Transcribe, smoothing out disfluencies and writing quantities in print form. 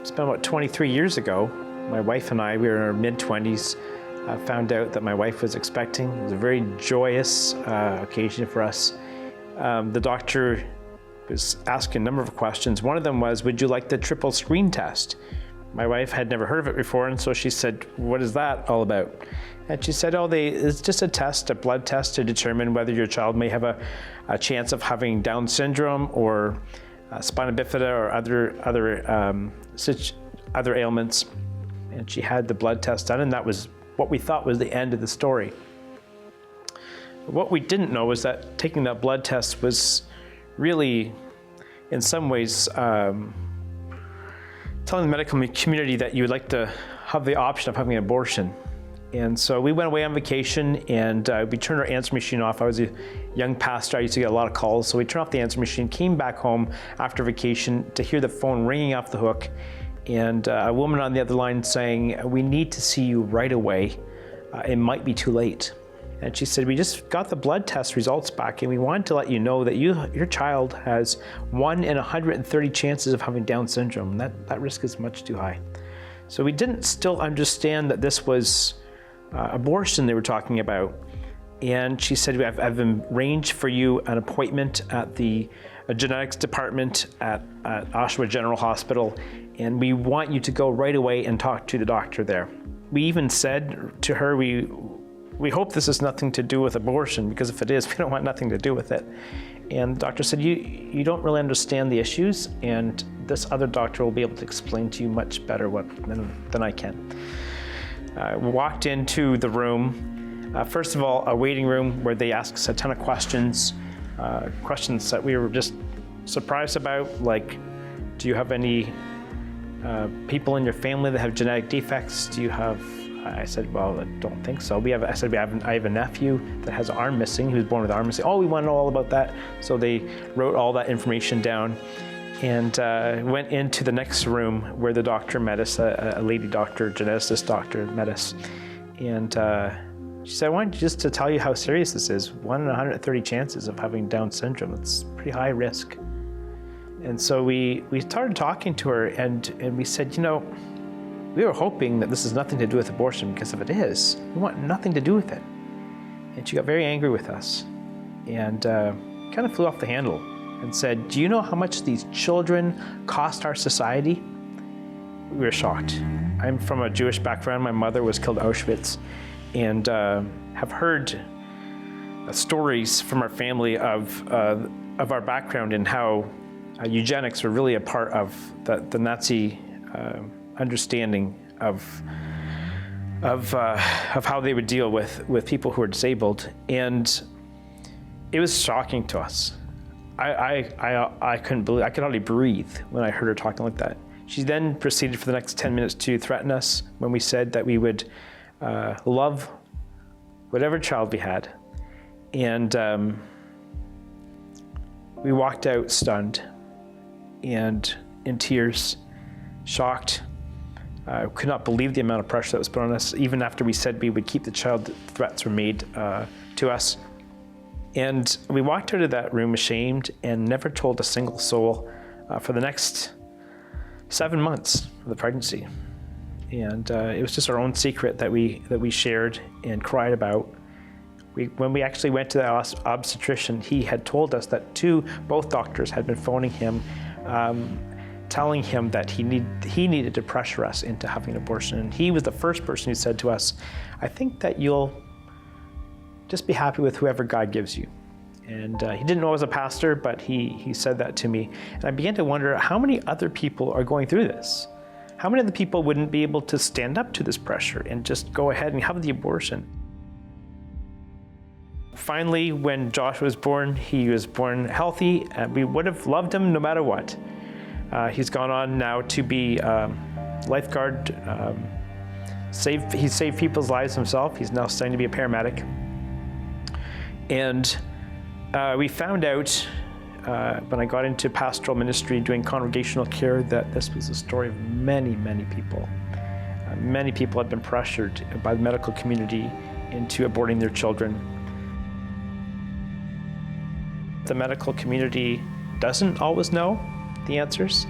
It's been about 23 years ago. My wife and I, we were in our mid-20s, found out that my wife was expecting. It was a very joyous occasion for us. The doctor was asking a number of questions. One of them was, would you like the triple screen test? My wife had never heard of it before, and so she said, what is that all about? And she said, it's just a test, a blood test to determine whether your child may have a chance of having Down syndrome or spina bifida or other ailments. And she had the blood test done, and that was what we thought was the end of the story. What we didn't know was that taking that blood test was really, in some ways, telling the medical community that you would like to have the option of having an abortion. And so we went away on vacation, and we turned our answer machine off. I was a young pastor. I used to get a lot of calls. So we turned off the answer machine, came back home after vacation to hear the phone ringing off the hook, and a woman on the other line saying, we need to see you right away. It might be too late. And she said, we just got the blood test results back, and we wanted to let you know that your child has 1 in 130 chances of having Down syndrome. That risk is much too high. So we didn't still understand that this was abortion they were talking about. And she said, I've arranged for you an appointment at the genetics department at Oshawa General Hospital, and we want you to go right away and talk to the doctor there. We even said to her, we hope this has nothing to do with abortion, because if it is, we don't want nothing to do with it. And the doctor said, you don't really understand the issues, and this other doctor will be able to explain to you much better than I can. We walked into the room. First of all, a waiting room where they asked us a ton of questions, questions that we were just surprised about, like, do you have any people in your family that have genetic defects? Do you have, I said, well, I don't think so. I have a nephew that has an arm missing, who was born with an arm missing. Oh, we want to know all about that. So they wrote all that information down, and went into the next room where the doctor met us, a lady doctor, geneticist doctor met us. And she said, I wanted just to tell you how serious this is. 1 in 130 chances of having Down syndrome. It's pretty high risk. And so we started talking to her, and we said, we were hoping that this has nothing to do with abortion, because if it is, we want nothing to do with it. And she got very angry with us and kind of flew off the handle and said, do you know how much these children cost our society? We were shocked. I'm from a Jewish background. My mother was killed at Auschwitz, and have heard stories from our family of our background and how eugenics were really a part of the Nazi understanding of how they would deal with people who are disabled, and it was shocking to us. I couldn't believe, I could hardly breathe when I heard her talking like that. She then proceeded for the next 10 minutes to threaten us when we said that we would love whatever child we had, and we walked out stunned and in tears, shocked. Could not believe the amount of pressure that was put on us, even after we said we would keep the child. Threats were made to us. And we walked out of that room ashamed and never told a single soul for the next 7 months of the pregnancy. And it was just our own secret that we shared and cried about. When we actually went to the obstetrician, he had told us that both doctors had been phoning him, telling him that he needed to pressure us into having an abortion. And he was the first person who said to us, I think that you'll just be happy with whoever God gives you. And he didn't know I was a pastor, but he said that to me. And I began to wonder how many other people are going through this. How many other people wouldn't be able to stand up to this pressure and just go ahead and have the abortion? Finally, when Josh was born, he was born healthy, and we would have loved him no matter what. He's gone on now to be lifeguard. He's saved people's lives himself. He's now studying to be a paramedic. And we found out when I got into pastoral ministry doing congregational care that this was the story of many, many people. Many people had been pressured by the medical community into aborting their children. The medical community doesn't always know the answers.